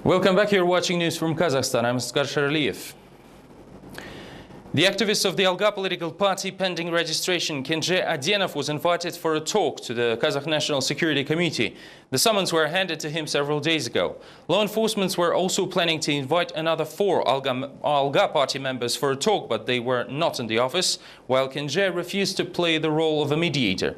Welcome back. You're watching news from Kazakhstan. I'm Askar Sharaliyev. The activist of the Alga political party pending registration, Kenje Adenov, was invited for a talk to the Kazakh National Security Committee. The summons were handed to him several days ago. Law enforcement were also planning to invite another 4 Alga party members for a talk, but they were not in the office, while Kenje refused to play the role of a mediator.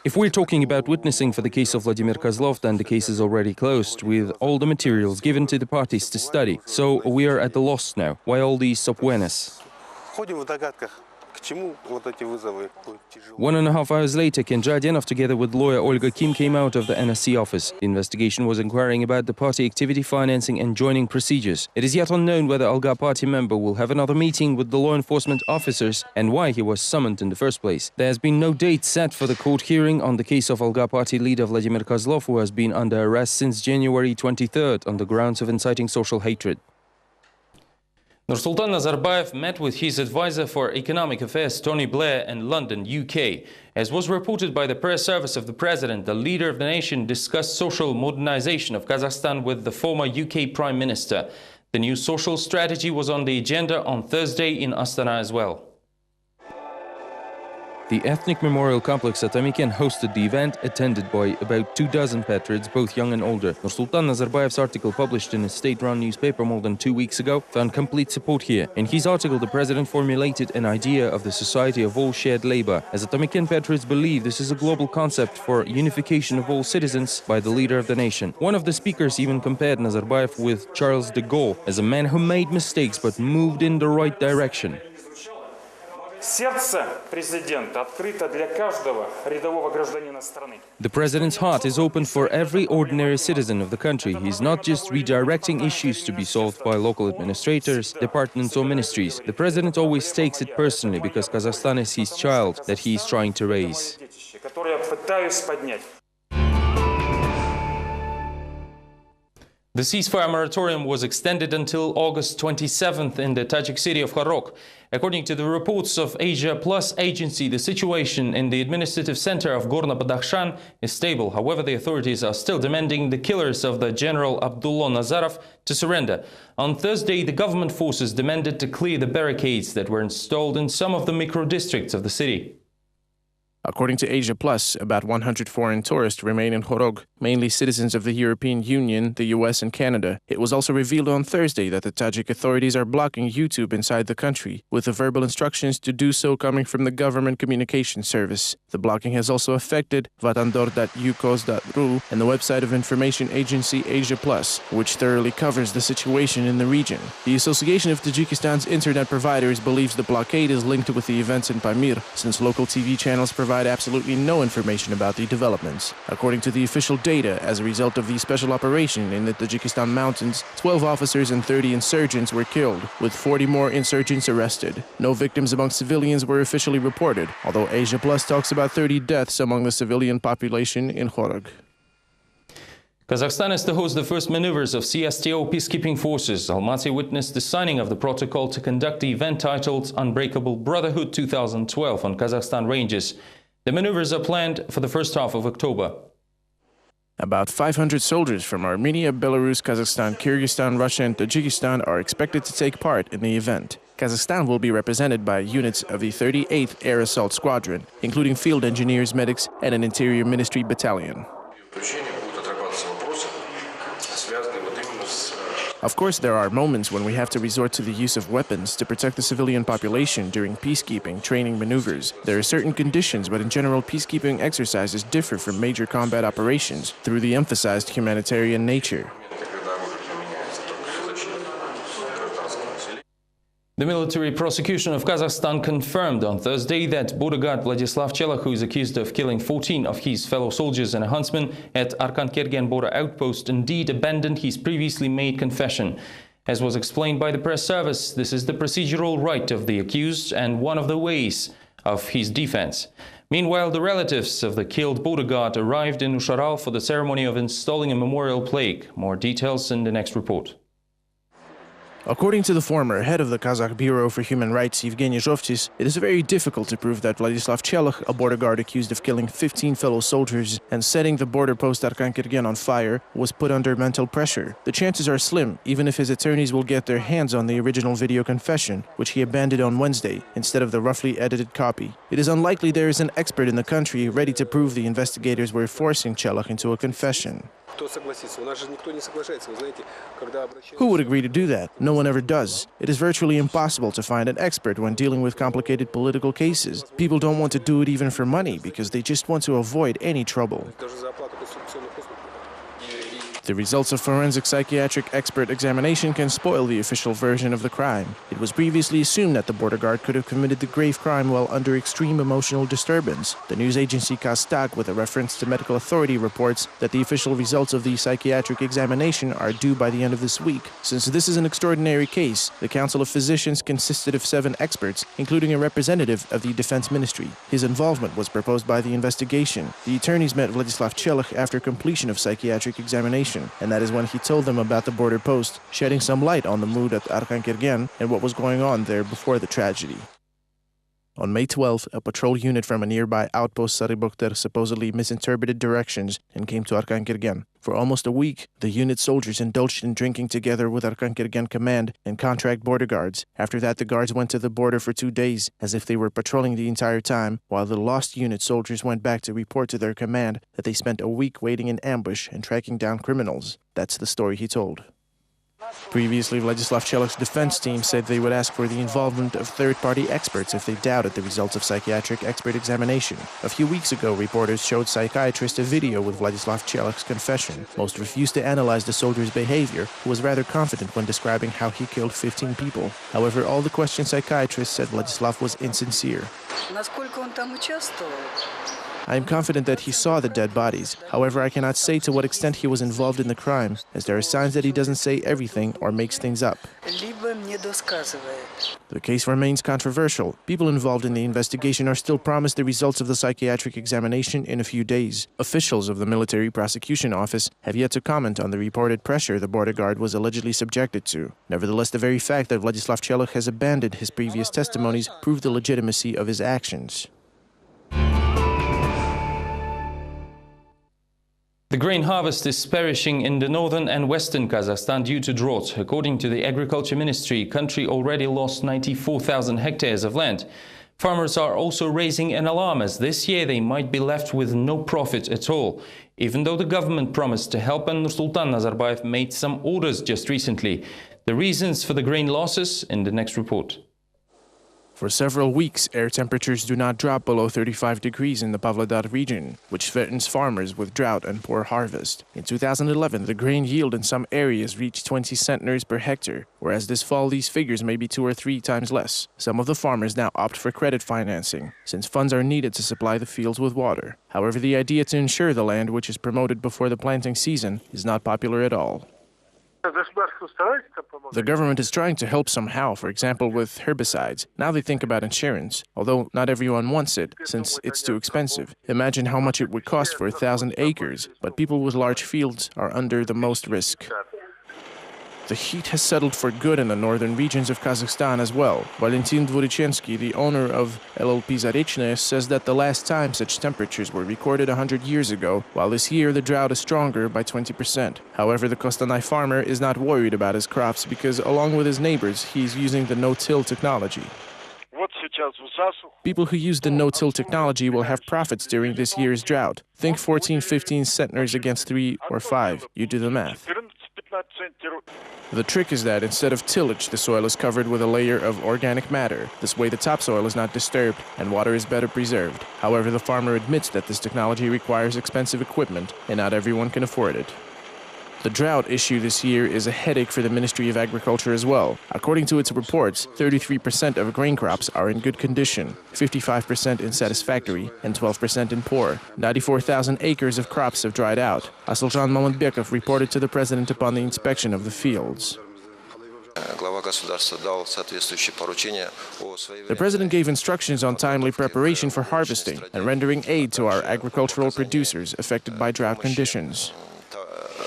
If we're talking about witnessing for the case of Vladimir Kozlov, then the case is already closed, with all the materials given to the parties to study. So we are at the loss now. Why all these subpoenas? 1.5 hours later, Kenje Adenov, together with lawyer Olga Kim, came out of the NSC office. The investigation was inquiring about the party activity, financing and joining procedures. It is yet unknown whether Alga party member will have another meeting with the law enforcement officers and why he was summoned in the first place. There has been no date set for the court hearing on the case of Alga party leader Vladimir Kozlov, who has been under arrest since January 23rd on the grounds of inciting social hatred. Nursultan Nazarbayev met with his advisor for economic affairs, Tony Blair, in London, UK. As was reported by the press service of the president, the leader of the nation discussed social modernization of Kazakhstan with the former UK Prime Minister. The new social strategy was on the agenda on Thursday in Astana as well. The ethnic memorial complex at Tamiken hosted the event, attended by about 24 patriots, both young and older. Nursultan Nazarbayev's article, published in a state-run newspaper more than 2 weeks ago, found complete support here. In his article, the president formulated an idea of the society of all shared labor. As the Tamiken patriots believe, this is a global concept for unification of all citizens by the leader of the nation. One of the speakers even compared Nazarbayev with Charles de Gaulle as a man who made mistakes but moved in the right direction. The president's heart is open for every ordinary citizen of the country. He is not just redirecting issues to be solved by local administrators, departments or ministries. The president always takes it personally because Kazakhstan is his child that he is trying to raise. The ceasefire moratorium was extended until August 27th in the Tajik city of Khorog. According to the reports of Asia Plus agency, the situation in the administrative center of Gorno-Badakhshan is stable. However, the authorities are still demanding the killers of the General Abdullah Nazarov to surrender. On Thursday, the government forces demanded to clear the barricades that were installed in some of the micro-districts of the city. According to Asia Plus, about 100 foreign tourists remain in Khorog, mainly citizens of the European Union, the US and Canada. It was also revealed on Thursday that the Tajik authorities are blocking YouTube inside the country, with the verbal instructions to do so coming from the government communication service. The blocking has also affected vatandor.ukos.ru and the website of information agency Asia Plus, which thoroughly covers the situation in the region. The Association of Tajikistan's internet providers believes the blockade is linked with the events in Pamir, since local TV channels provide absolutely no information about the developments. According to the official data, as a result of the special operation in the Tajikistan mountains, 12 officers and 30 insurgents were killed, with 40 more insurgents arrested. No victims among civilians were officially reported, although Asia Plus talks about 30 deaths among the civilian population in Khorog. Kazakhstan is to host the first maneuvers of CSTO peacekeeping forces. Almaty witnessed the signing of the protocol to conduct the event titled Unbreakable Brotherhood 2012 on Kazakhstan ranges. The maneuvers are planned for the first half of October. About 500 soldiers from Armenia, Belarus, Kazakhstan, Kyrgyzstan, Russia and Tajikistan are expected to take part in the event. Kazakhstan will be represented by units of the 38th Air Assault Squadron, including field engineers, medics and an Interior Ministry battalion. Of course, there are moments when we have to resort to the use of weapons to protect the civilian population during peacekeeping training maneuvers. There are certain conditions, but in general, peacekeeping exercises differ from major combat operations through the emphasized humanitarian nature. The military prosecution of Kazakhstan confirmed on Thursday that border guard Vladislav Chelak, who is accused of killing 14 of his fellow soldiers and a huntsman at Arkan-Kergen border outpost, indeed abandoned his previously made confession. As was explained by the press service, this is the procedural right of the accused and one of the ways of his defense. Meanwhile, the relatives of the killed border guard arrived in Usharal for the ceremony of installing a memorial plaque. More details in the next report. According to the former head of the Kazakh Bureau for Human Rights, Evgeny Zhovtis, it is very difficult to prove that Vladislav Chelokh, a border guard accused of killing 15 fellow soldiers and setting the border post Arkan-Kirgen on fire, was put under mental pressure. The chances are slim, even if his attorneys will get their hands on the original video confession, which he abandoned on Wednesday, instead of the roughly edited copy. It is unlikely there is an expert in the country ready to prove the investigators were forcing Chelokh into a confession. Who would agree to do that? No one ever does. It is virtually impossible to find an expert when dealing with complicated political cases. People don't want to do it even for money because they just want to avoid any trouble. The results of forensic psychiatric expert examination can spoil the official version of the crime. It was previously assumed that the border guard could have committed the grave crime while under extreme emotional disturbance. The news agency KplusTV, with a reference to medical authority, reports that the official results of the psychiatric examination are due by the end of this week. Since this is an extraordinary case, the Council of Physicians consisted of 7 experts, including a representative of the Defense Ministry. His involvement was proposed by the investigation. The attorneys met Vladislav Chelokh after completion of psychiatric examination, and that is when he told them about the border post, shedding some light on the mood at Arkan-Kirgen and what was going on there before the tragedy. On May 12th, a patrol unit from a nearby outpost Saribokter supposedly misinterpreted directions and came to Arkan-Kirgen. For almost a week, the unit soldiers indulged in drinking together with Arkan-Kirgen command and contract border guards. After that, the guards went to the border for 2 days, as if they were patrolling the entire time, while the lost unit soldiers went back to report to their command that they spent a week waiting in ambush and tracking down criminals. That's the story he told. Previously, Vladislav Chelokh's defense team said they would ask for the involvement of third-party experts if they doubted the results of psychiatric expert examination. A few weeks ago, reporters showed psychiatrists a video with Vladislav Chelokh's confession. Most refused to analyze the soldier's behavior, who was rather confident when describing how he killed 15 people. However, all the questioned psychiatrists said Vladislav was insincere. I am confident that he saw the dead bodies. However, I cannot say to what extent he was involved in the crime, as there are signs that he doesn't say everything or makes things up. The case remains controversial. People involved in the investigation are still promised the results of the psychiatric examination in a few days. Officials of the Military Prosecution Office have yet to comment on the reported pressure the border guard was allegedly subjected to. Nevertheless, the very fact that Vladislav Chelokh has abandoned his previous testimonies proves the legitimacy of his actions. The grain harvest is perishing in the northern and western Kazakhstan due to drought. According to the Agriculture Ministry, the country already lost 94,000 hectares of land. Farmers are also raising an alarm as this year they might be left with no profit at all. Even though the government promised to help and Nursultan Nazarbayev made some orders just recently. The reasons for the grain losses in the next report. For several weeks, air temperatures do not drop below 35 degrees in the Pavlodar region, which threatens farmers with drought and poor harvest. In 2011, the grain yield in some areas reached 20 centners per hectare, whereas this fall these figures may be 2 or 3 times less. Some of the farmers now opt for credit financing, since funds are needed to supply the fields with water. However, the idea to insure the land, which is promoted before the planting season, is not popular at all. The government is trying to help somehow, for example with herbicides. Now they think about insurance, although not everyone wants it, since it's too expensive. Imagine how much it would cost for 1,000 acres, but people with large fields are under the most risk. The heat has settled for good in the northern regions of Kazakhstan as well. Valentin Dvorichensky, the owner of LLP Zarechnoye, says that the last time such temperatures were recorded 100 years ago, while this year the drought is stronger by 20%. However, the Kostanay farmer is not worried about his crops because, along with his neighbors, he is using the no-till technology. People who use the no-till technology will have profits during this year's drought. Think 14-15 centners against 3 or 5. You do the math. The trick is that instead of tillage, the soil is covered with a layer of organic matter. This way the topsoil is not disturbed and water is better preserved. However, the farmer admits that this technology requires expensive equipment and not everyone can afford it. The drought issue this year is a headache for the Ministry of Agriculture as well. According to its reports, 33% of grain crops are in good condition, 55% in satisfactory, and 12% in poor. 94,000 acres of crops have dried out. Asaljan Mamutbekov reported to the president upon the inspection of the fields. The president gave instructions on timely preparation for harvesting and rendering aid to our agricultural producers affected by drought conditions.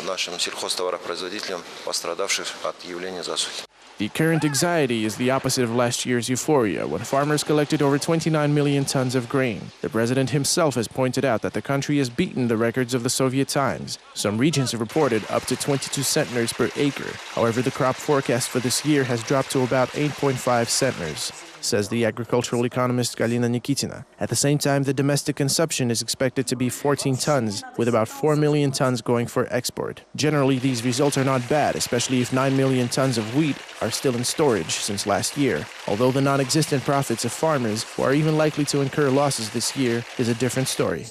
Нашим сельхозтоваропроизводителям, пострадавших от явления засухи. The current anxiety is the opposite of last year's euphoria, when farmers collected over 29 million tons of grain. The president himself has pointed out that the country has beaten the records of the Soviet times. Some regions have reported up to 22 centners per acre. However, the crop forecast for this year has dropped to about 8.5 centners, says the agricultural economist Galina Nikitina. At the same time, the domestic consumption is expected to be 14 tons, with about 4 million tons going for export. Generally, these results are not bad, especially if 9 million tons of wheat are still in storage since last year. Although the non-existent profits of farmers, who are even likely to incur losses this year, is a different story.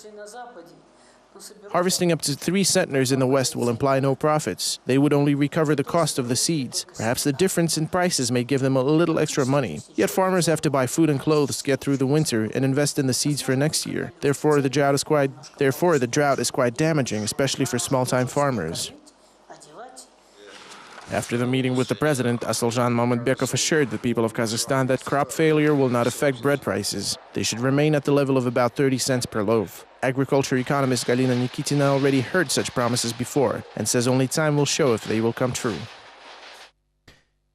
Harvesting up to 3 centners in the West will imply no profits. They would only recover the cost of the seeds. Perhaps the difference in prices may give them a little extra money. Yet farmers have to buy food and clothes, get through the winter, and invest in the seeds for next year. Therefore, the drought is quite damaging, especially for small-time farmers. After the meeting with the president, Asaljan Mammadbekov assured the people of Kazakhstan that crop failure will not affect bread prices. They should remain at the level of about 30 cents per loaf. Agriculture economist Galina Nikitina already heard such promises before and says only time will show if they will come true.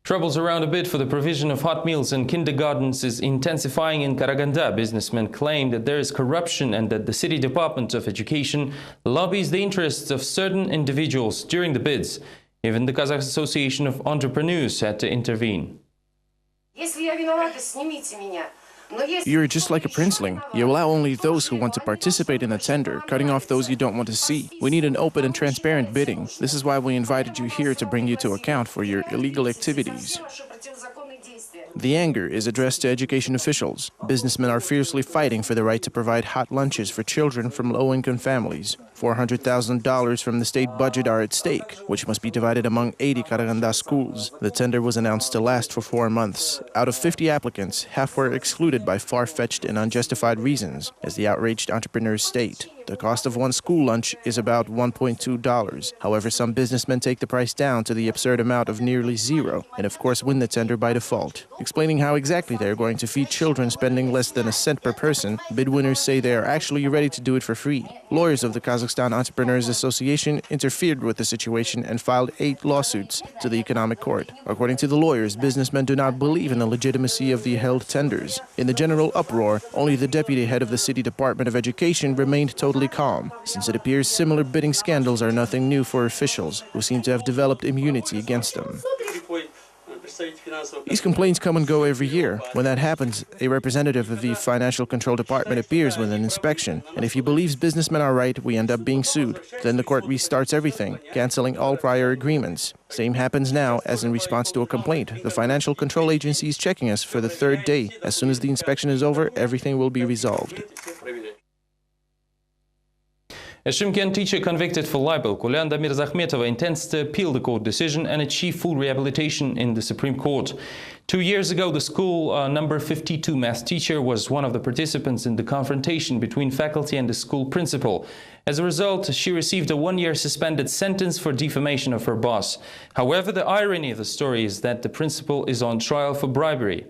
Troubles around a bid for the provision of hot meals in kindergartens is intensifying in Karaganda. Businessmen claim that there is corruption and that the City Department of Education lobbies the interests of certain individuals during the bids. Even the Kazakh Association of Entrepreneurs had to intervene. You're just like a princeling. You allow only those who want to participate in the tender, cutting off those you don't want to see. We need an open and transparent bidding. This is why we invited you here, to bring you to account for your illegal activities. The anger is addressed to education officials. Businessmen are fiercely fighting for the right to provide hot lunches for children from low-income families. $400,000 from the state budget are at stake, which must be divided among 80 Karaganda schools. The tender was announced to last for 4 months. Out of 50 applicants, half were excluded by far-fetched and unjustified reasons, as the outraged entrepreneurs state. The cost of one school lunch is about $1.2. However, some businessmen take the price down to the absurd amount of nearly zero, and of course win the tender by default. Explaining how exactly they are going to feed children spending less than a cent per person, bid winners say they are actually ready to do it for free. Lawyers of the Kazakhstan Entrepreneurs Association interfered with the situation and filed 8 lawsuits to the economic court. According to the lawyers, businessmen do not believe in the legitimacy of the held tenders. In the general uproar, only the deputy head of the City Department of Education remained totally calm, since it appears similar bidding scandals are nothing new for officials, who seem to have developed immunity against them. These complaints come and go every year. When that happens, a representative of the Financial Control Department appears with an inspection, and if he believes businessmen are right, we end up being sued. Then the court restarts everything, canceling all prior agreements. Same happens now as in response to a complaint. The Financial Control Agency is checking us for the 3rd day. As soon as the inspection is over, everything will be resolved. A Shymkent teacher convicted for libel, Kulyanda Mirzahmetova, intends to appeal the court decision and achieve full rehabilitation in the Supreme Court. 2 years ago, the school number 52 math teacher was one of the participants in the confrontation between faculty and the school principal. As a result, she received a 1-year suspended sentence for defamation of her boss. However, the irony of the story is that the principal is on trial for bribery.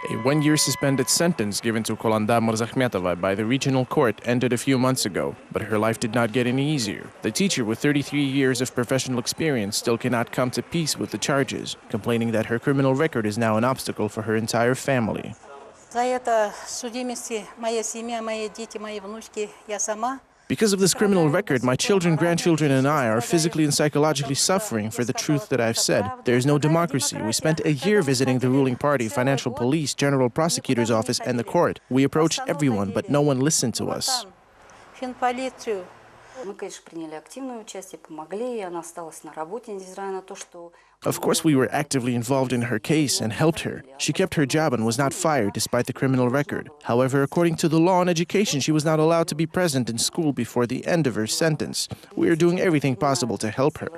A 1-year suspended sentence given to Kulyanda Mirzahmetova by the regional court ended a few months ago, but her life did not get any easier. The teacher, with 33 years of professional experience, still cannot come to peace with the charges, complaining that her criminal record is now an obstacle for her entire family. Because of this criminal record, my children, grandchildren, and I are physically and psychologically suffering for the truth that I've said. There is no democracy. We spent a year visiting the ruling party, financial police, general prosecutor's office, and the court. We approached everyone, but no one listened to us. Of course, we were actively involved in her case and helped her. She kept her job and was not fired despite the criminal record. However, according to the law on education, she was not allowed to be present in school before the end of her sentence. We are doing everything possible to help her.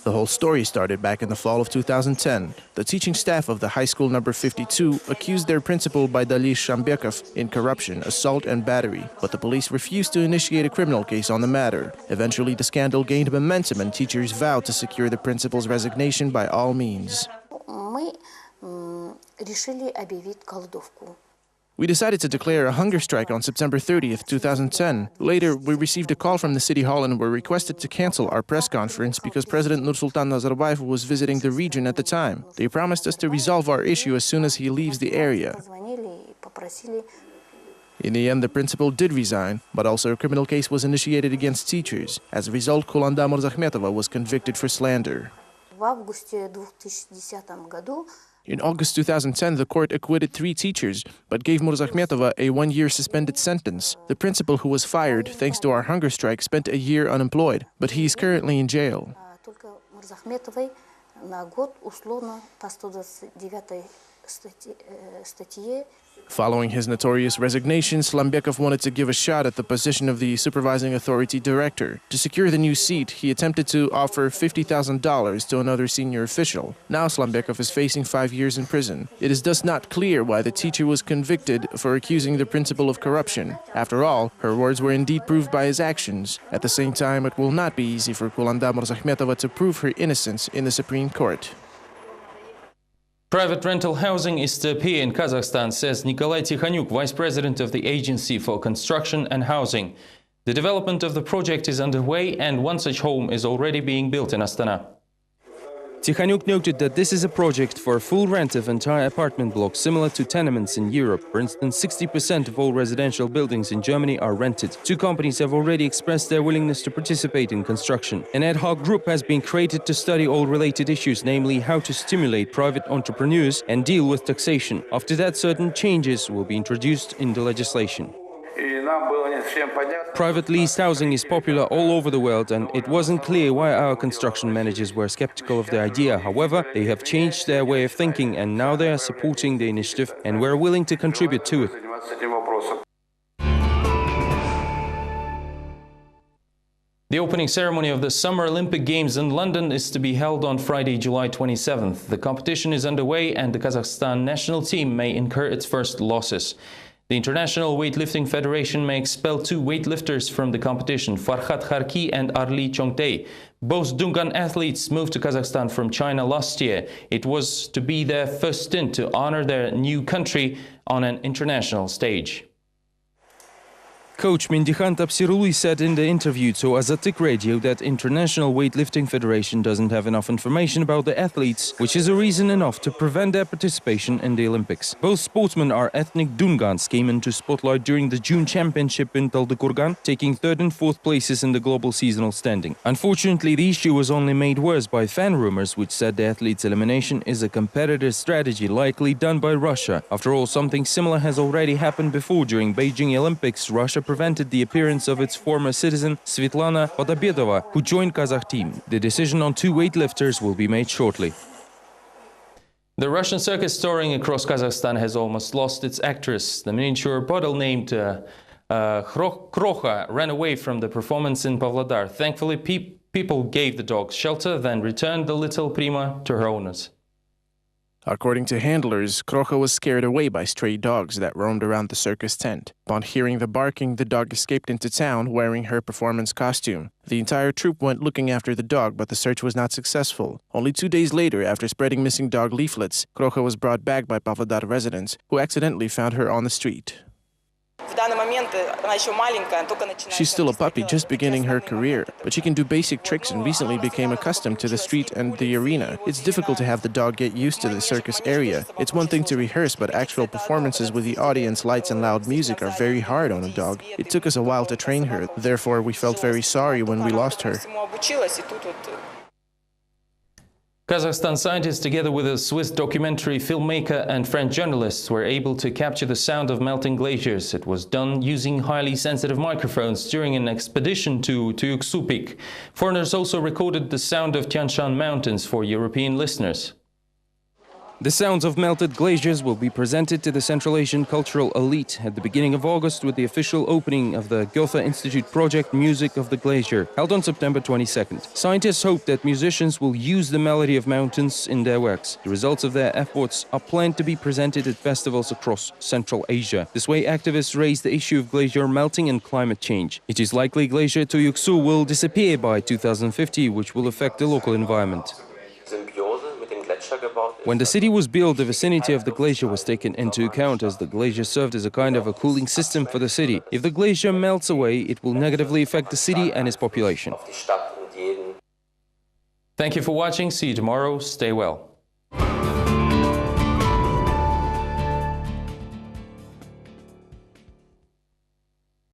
The whole story started back in the fall of 2010. The teaching staff of the high school number 52 accused their principal Baydali Shambekov in corruption, assault, and battery, but the police refused to initiate a criminal case on the matter. Eventually, the scandal gained momentum and teachers vowed to secure the principal's resignation by all means. We decided to declare a hunger strike on September 30th, 2010. Later, we received a call from the City Hall and were requested to cancel our press conference because President Nursultan Nazarbayev was visiting the region at the time. They promised us to resolve our issue as soon as he leaves the area. In the end, the principal did resign, but also a criminal case was initiated against teachers. As a result, Kulanda Murzahmetova was convicted for slander. In August 2010, the court acquitted 3 teachers, but gave Murzahmetova a 1-year suspended sentence. The principal, who was fired thanks to our hunger strike, spent a year unemployed, but he is currently in jail. Following his notorious resignation, Slambekov wanted to give a shot at the position of the supervising authority director. To secure the new seat, he attempted to offer $50,000 to another senior official. Now Slambekov is facing 5 years in prison. It is thus not clear why the teacher was convicted for accusing the principal of corruption. After all, her words were indeed proved by his actions. At the same time, it will not be easy for Kulanda Murzahmetova to prove her innocence in the Supreme Court. Private rental housing is to appear in Kazakhstan, says Nikolai Tikhanyuk, Vice President of the Agency for Construction and Housing. The development of the project is underway and one such home is already being built in Astana. Tikhanyuk noted that this is a project for full rent of entire apartment blocks similar to tenements in Europe. For instance, 60% of all residential buildings in Germany are rented. 2 companies have already expressed their willingness to participate in construction. An ad hoc group has been created to study all related issues, namely how to stimulate private entrepreneurs and deal with taxation. After that, certain changes will be introduced in the legislation. Private leased housing is popular all over the world, and it wasn't clear why our construction managers were skeptical of the idea. However, they have changed their way of thinking and now they are supporting the initiative and we're willing to contribute to it. The opening ceremony of the Summer Olympic Games in London is to be held on Friday, July 27th. The competition is underway and the Kazakhstan national team may incur its first losses. The International Weightlifting Federation may expel 2 weightlifters from the competition, Farhad Kharki and Arli Chongtay. Both Dungan athletes moved to Kazakhstan from China last year. It was to be their first stint to honor their new country on an international stage. Coach Mindihan Tapsiruli said in the interview to Azatik Radio that International Weightlifting Federation doesn't have enough information about the athletes, which is a reason enough to prevent their participation in the Olympics. Both sportsmen are ethnic Dungans, came into spotlight during the June Championship in Taldykurgan, taking 3rd and 4th places in the global seasonal standing. Unfortunately, the issue was only made worse by fan rumors, which said the athletes' elimination is a competitor strategy likely done by Russia. After all, something similar has already happened before. During Beijing Olympics, Russia prevented the appearance of its former citizen Svetlana Podobedova, who joined Kazakh team. The decision on 2 weightlifters will be made shortly. The Russian circus touring across Kazakhstan has almost lost its actress. The miniature poodle named Krokha ran away from the performance in Pavlodar. Thankfully, people gave the dog shelter, then returned the little Prima to her owners. According to handlers, Krokha was scared away by stray dogs that roamed around the circus tent. Upon hearing the barking, the dog escaped into town wearing her performance costume. The entire troupe went looking after the dog, but the search was not successful. Only 2 days later, after spreading missing dog leaflets, Krokha was brought back by Pavlodar residents, who accidentally found her on the street. She's still a puppy, just beginning her career, but she can do basic tricks and recently became accustomed to the street and the arena. It's difficult to have the dog get used to the circus area. It's one thing to rehearse, but actual performances with the audience, lights and loud music are very hard on a dog. It took us a while to train her, therefore we felt very sorry when we lost her. Kazakhstan scientists, together with a Swiss documentary filmmaker and French journalists, were able to capture the sound of melting glaciers. It was done using highly sensitive microphones during an expedition to Tuyuksu Peak. Foreigners also recorded the sound of Tian Shan Mountains for European listeners. The sounds of melted glaciers will be presented to the Central Asian cultural elite at the beginning of August with the official opening of the Goethe Institute project Music of the Glacier, held on September 22nd. Scientists hope that musicians will use the melody of mountains in their works. The results of their efforts are planned to be presented at festivals across Central Asia. This way, activists raise the issue of glacier melting and climate change. It is likely Glacier Tuyuksu will disappear by 2050, which will affect the local environment. When the city was built, the vicinity of the glacier was taken into account, as the glacier served as a kind of a cooling system for the city. If the glacier melts away, it will negatively affect the city and its population. Thank you for watching. See you tomorrow. Stay well.